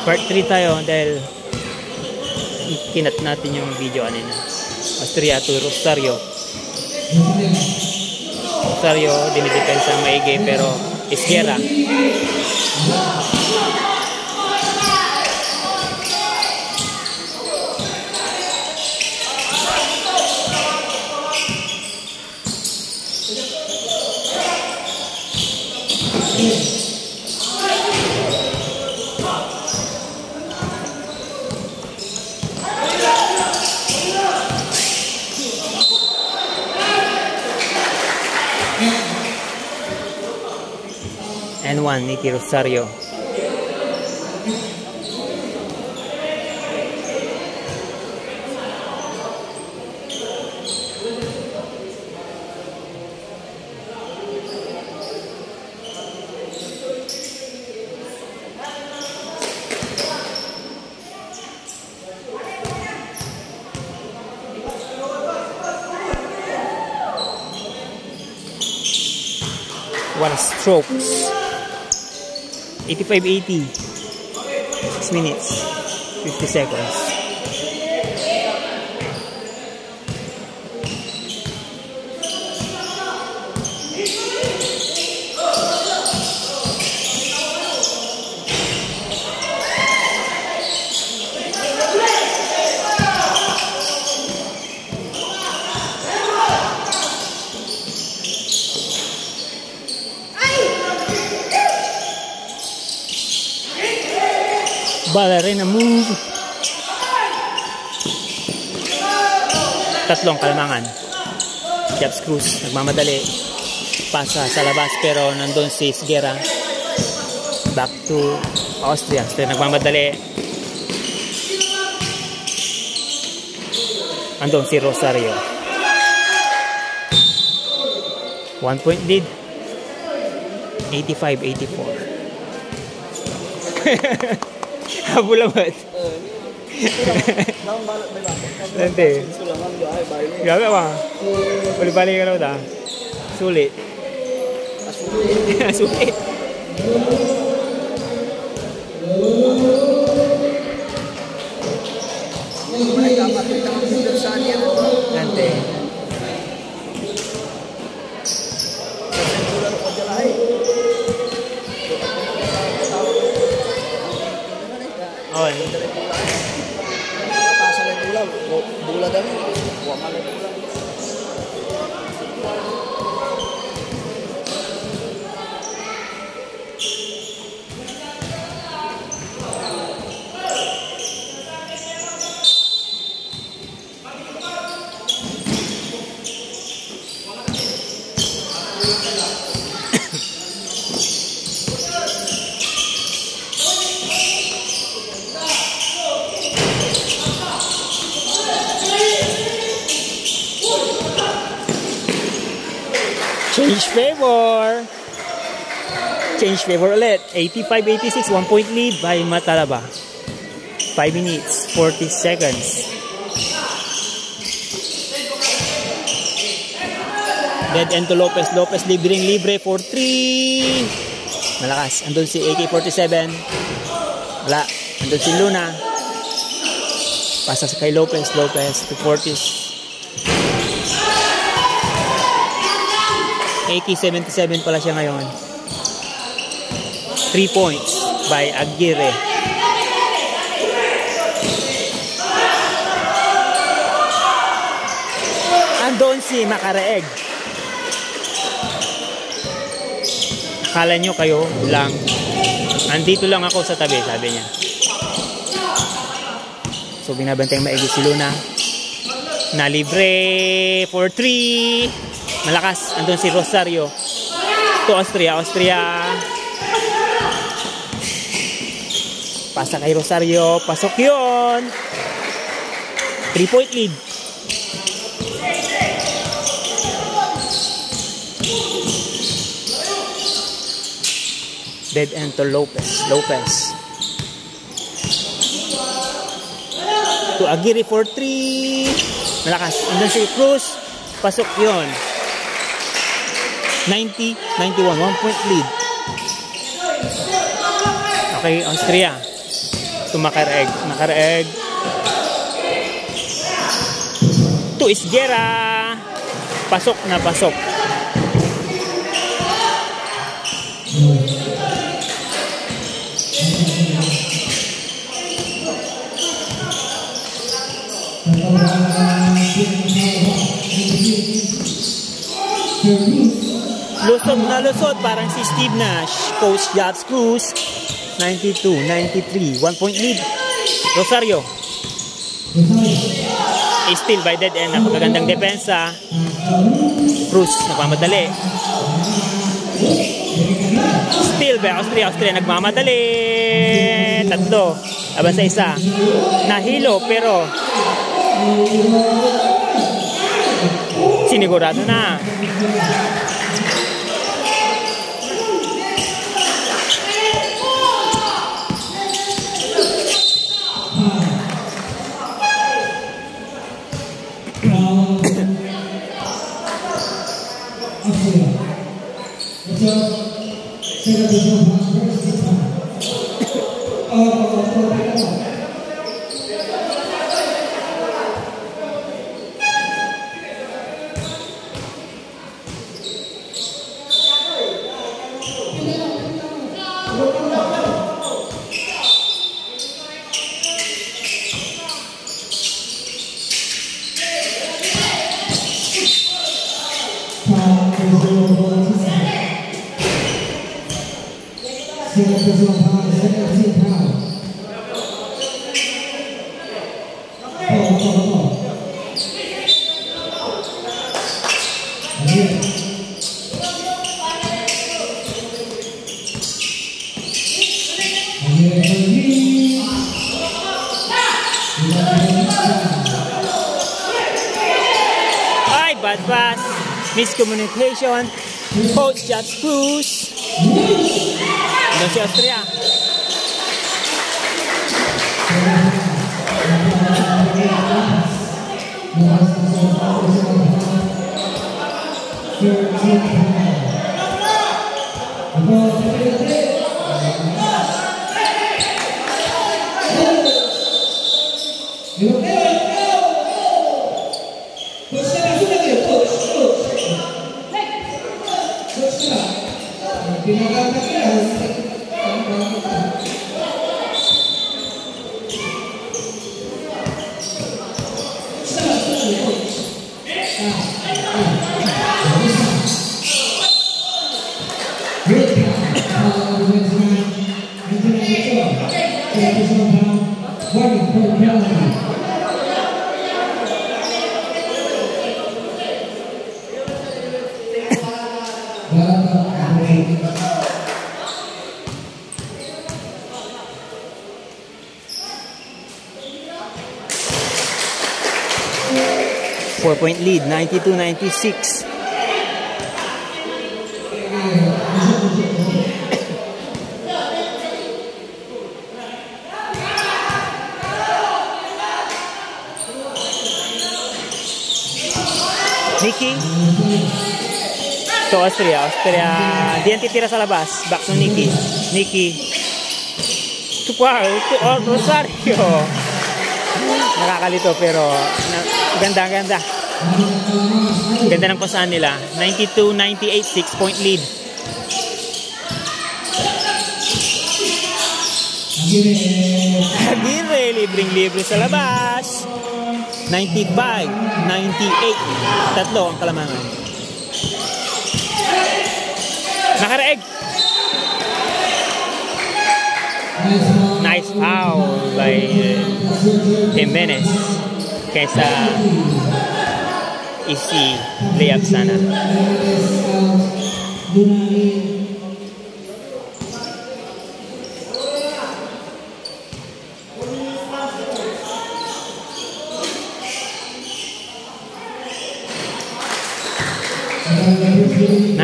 Part 3 tayo dahil kinat natin yung video kanina. Austria to Rosario. Rosario, dinidepensa ang maigi pero Esguerra. N1, Nicky Rosario. One strokes. 85-80. 6 minutes. 50 seconds. Ballerina move. Tatlong kalamangan. Jab screws. Nagmamadali. Pasa sa labas pero nandun si Esguerra. Back to Austria. So, nagmamadali. Nandun si Rosario. 1 point lead. 85-84. Habulamat. Nanti. Gaga ba? Balik-balik ka na ba? Sulit. Sulit. Nanti. Oh, pasal yang ulang, bola dan buang malam ulang. Change favor. Change favor ulit. 85-86. 1 point lead by Matalaba. 5 minutes. 40 seconds. Dead end to Lopez. Lopez libre for 3. Malakas. Andun si AK-47. Wala. Andun si Luna. Pasa kay Lopez. Lopez to Fortis. AK-77 pala siya ngayon. 3 points by Aguirre. Andon si Macareeg. Akala nyo kayo lang. Andito lang ako sa tabi, sabi niya. So binabantay maigi si Luna. Na libre for 3. Malakas. Andun si Rosario. To Austria. Austria. Pasa kay Rosario. Pasok yun. 3 point lead. Dead end to Lopez. Lopez. To Aguirre for 3. Malakas. Andun si Cruz. Pasok yun. 90-91, 1 point lead. Okay, Austria. to Macareg. Macareg to Isguera. Pasok na pasok. Lusot na lusot, parang si Steve Nash. Coach Yachts Cruz, 92-93, 1 point lead. Rosario. Still by dead end, napakagandang depensa. Cruz, nagmamadali. Still by Austria. Austria nagmamadali. Tatlo, laban sa isa. Nahilo pero sinigurado na. Ay, bad pass. Miscommunication. Coach Yachts Cruz. Doon si Austria. Four-point lead, 92-96. Nikki to Austria. Austria di yan titira sa labas. Back to Nikki. Nikki to Rosario. Nakakalito pero ganda. Ganda ng pasahan nila. 92-98, 6-point lead. Aguirre, libreng-libre sa labas. 95-98. Tatlo ang kalamangan. Nakaraeg. Nice foul by Jimenez. Kaysa easy layup sana.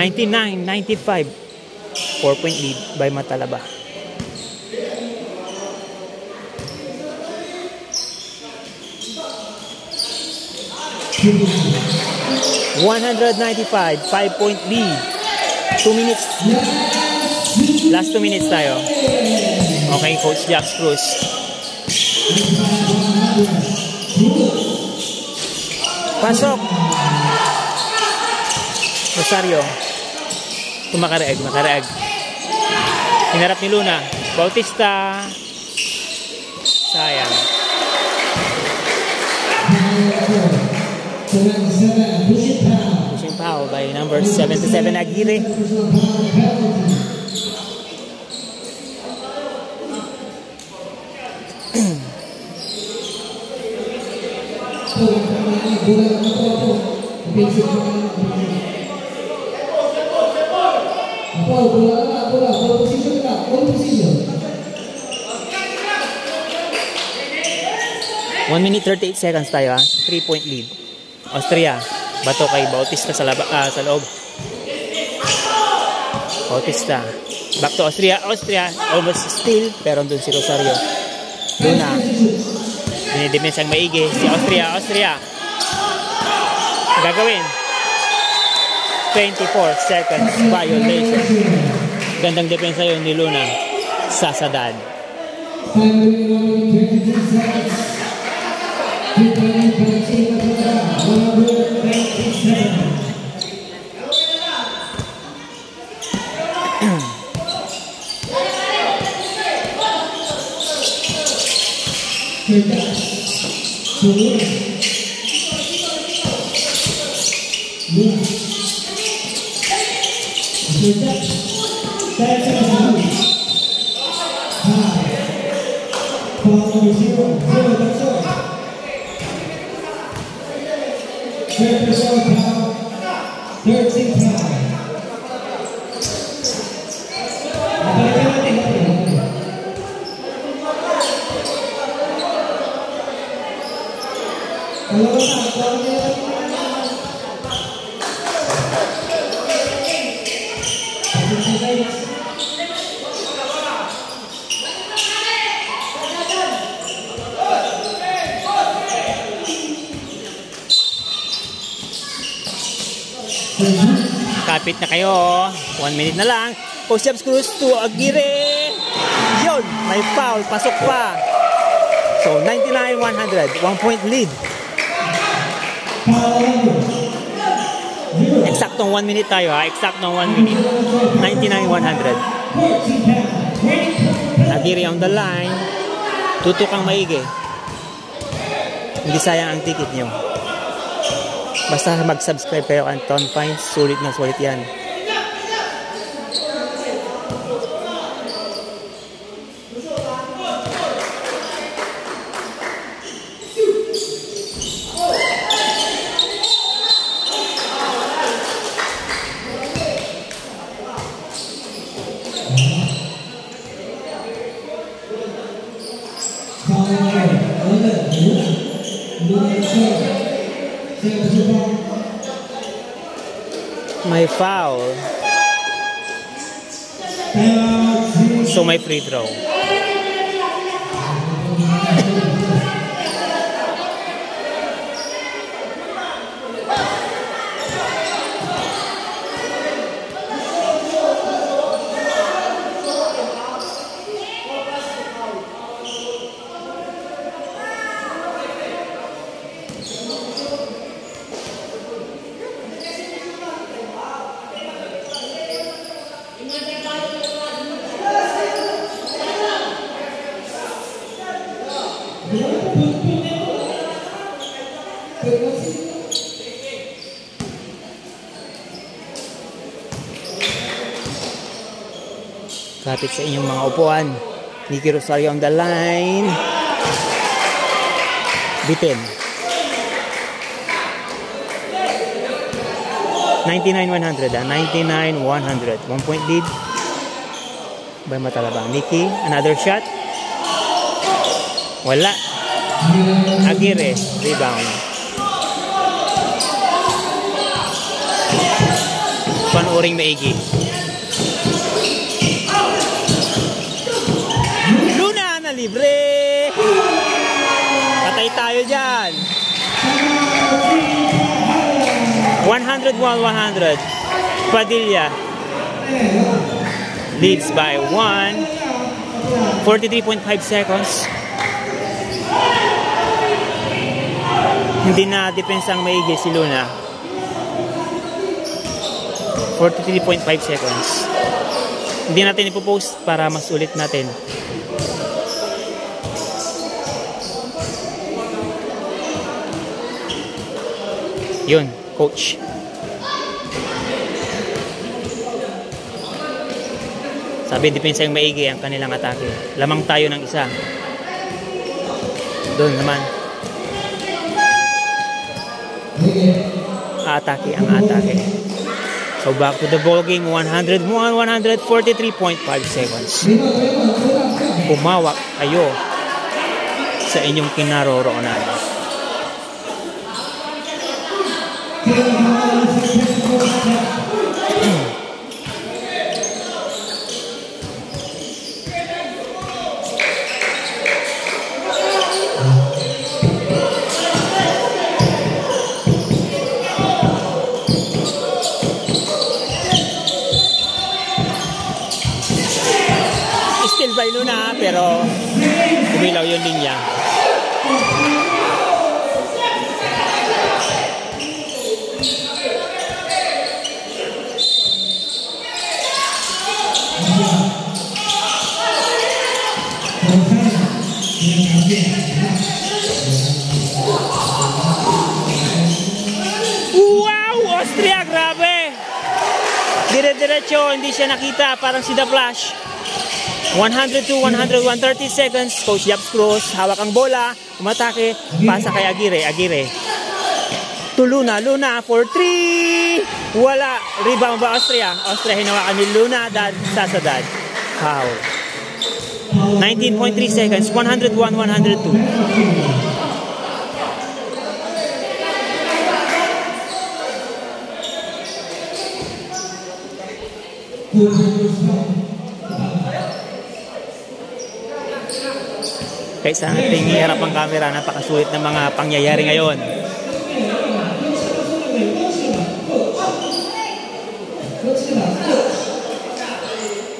(99-95) 4-point lead by Matalaba. (195) 5-point lead. 2 minutes. Last 2 minutes tayo. Okay, Coach Yachts Cruz. Pasok. Rosario. Makareeg. Hinarap ni Luna. Bautista. Sayang. Pushing foul by number 77 Aguirre. One minute 38 seconds tayo, 3-point lead. Austria, bato kay Bautista sa loob. Bautista, back to Austria. Almost steal, pero doon si Rosario. Luna, dinidimens ang maigi. Si Austria. Gagawin. 24 seconds violation. Gandang depensa yun ni Luna. Sasadad. Kapit na kayo. 1 minute na lang. Push-up screws to Aguirre. Yun, may foul. Pasok pa. So, 99-100. 1-point lead. Eksaktong 1 minute tayo, ha? Eksaktong 1 minute. 99-100. Aguirre on the line. Tutukang maigi. Hindi sayang ang ticket nyo. Basta mag-subscribe kayo kay Ton Fines. Sulit na sulit yan. May foul. So may free throw. Kapit sa inyong mga upuan. Nicky Rosario on the line. Bitin. 99-100. 99-100. 1-point lead. By Matalabang. Nicky, another shot. Wala. Aguirre, rebound. Panuring maigi. Luna na libre. Patay tayo dyan. 100-100. Padilla leads by 1. 43.5 seconds. Hindi na depensang maigi si Luna. 43.5 seconds. Hindi natin ipopost para mas ulit natin. Yun, coach. Sabi, depensa yung maigi ang kanilang atake. Lamang tayo ng isa. Doon naman. Atake ang atake. So back to the ball game. 143.5 seconds. Pumawak kayo sa inyong kinaroroonan. Still by Luna, pero kumilaw yung linya. Wow! Austria, grabe! Dire-diretso, hindi siya nakita, parang si The Flash. 102, 100, 130 seconds. Coach Japs Cruz, hawak ang bola, umatake, pasa kay Aguirre. Aguirre to Luna. Luna for 3. Wala. Rebound ba Austria? Austria hinawakan ni Luna. Sasadad. Foul. 19.3 seconds. 101, 102. Kaysa natin iharap ang camera, napakasulit ng mga pangyayari ngayon.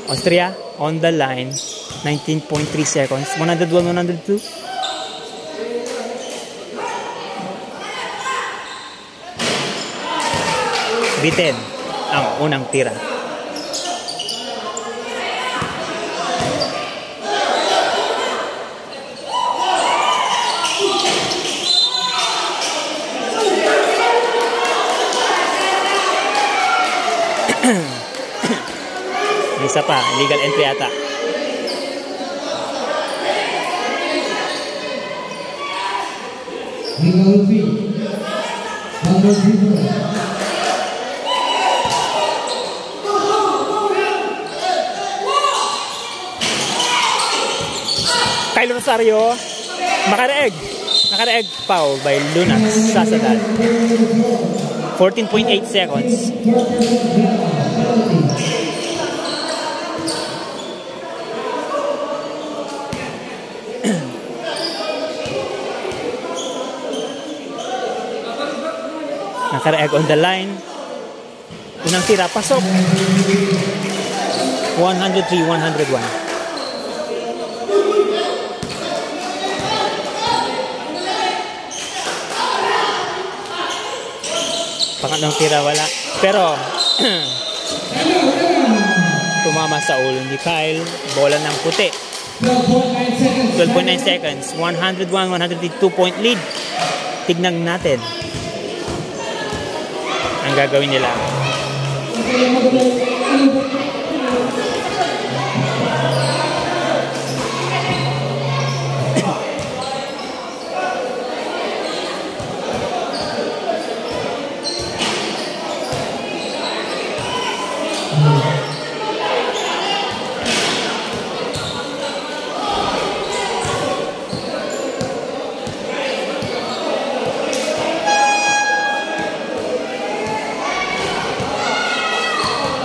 Austria on the line. 19.3 seconds. 101, 102. Bitin ang unang tira. Isa pa, illegal entry ata. Kyle Rosario, makareeg. Nakareeg, foul by Luna Sasadad. 14.8 seconds. Nakareeg on the line. Unang tira, pasok. 103, 101. Pangatlong tira, wala. Pero, tumama sa ulo ni Kyle. Bola ng puti. 12.9 seconds. 101, 102 point lead. Tignan natin ang gagawin nila.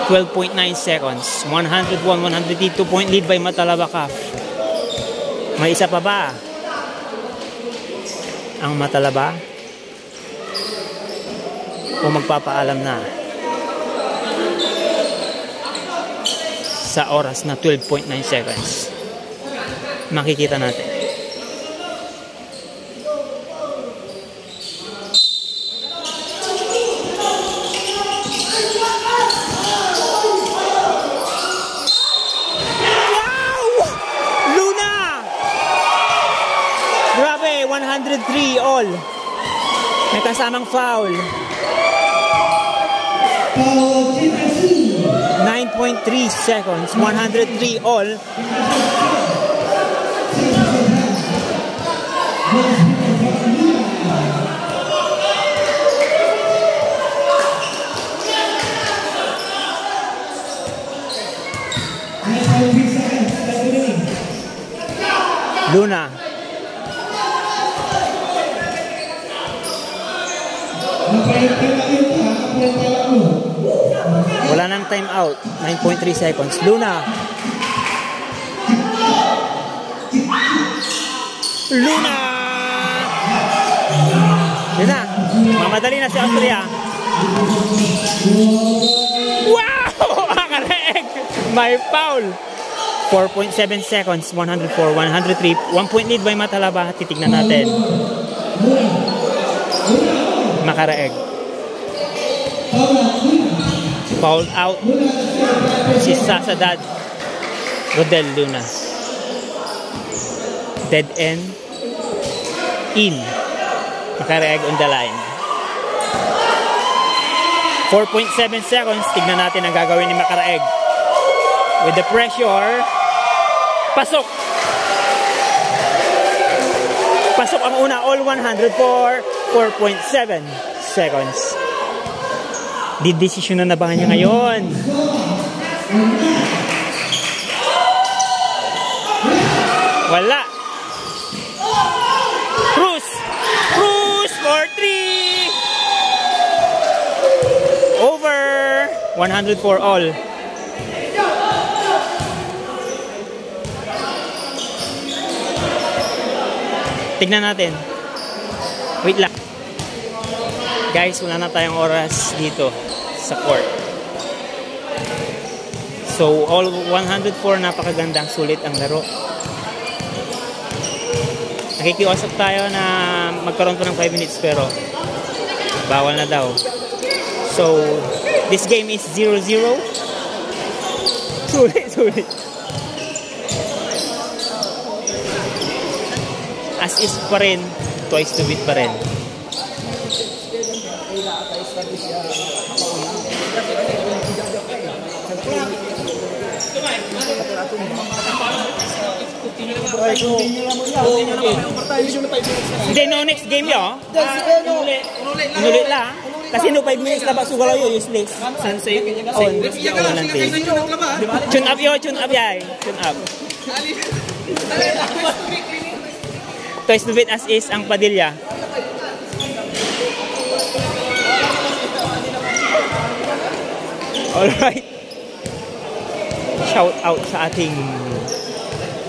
.9 seconds. 101, 102 point lead by Matalabacaf. May isa pa ba ang Matalaba? O magpapaalam na sa oras na 12.9 seconds? Makikita natin. 103 all. May kasamang foul. 9.3 seconds. 103 all. Luna. Wala nang time out. 9.3 seconds. Luna. Luna. Yun na. Mamadali na si Austria. Wow! Correct! May foul. 4.7 seconds. 104, 103. 1 point lead by Matalaba. Titignan natin. Makaraeg. Foul out. Si Sasadad. Rodel Luna. Dead end. In. Makaraeg on the line. 4.7 seconds. Tignan natin ang gagawin ni Makaraeg. With the pressure. Pasok. Pasok ang una. All 104. 4.7 seconds. Didesisyon na ba niya ngayon? Wala. Cruz. Cruz for 3. Over. 104 all. Tignan natin. Wait lang. Guys, wala na tayong oras dito sa court. So, all 104, napakagandang sulit ang laro. Nakikiusap tayo na magkaroon pa ng 5 minutes pero bawal na daw. So, this game is 0-0. Sulit. As is pa rin, twice to beat pa rin. Hindi, no next game yun. Inulit lang. Kasi no 5 minutes na ba sugalaw yun, useless. Tune up yun, tune up yay. Tune up. Twice to beat as is ang Padilla. Alright. Shout out sa ating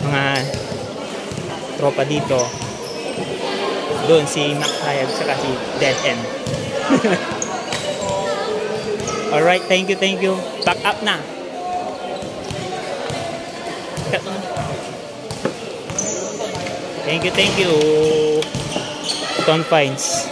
mga tropa dito. Doon si Macayag saka si Dead End. Alright, thank you. Back up na. Thank you. Ton Fines.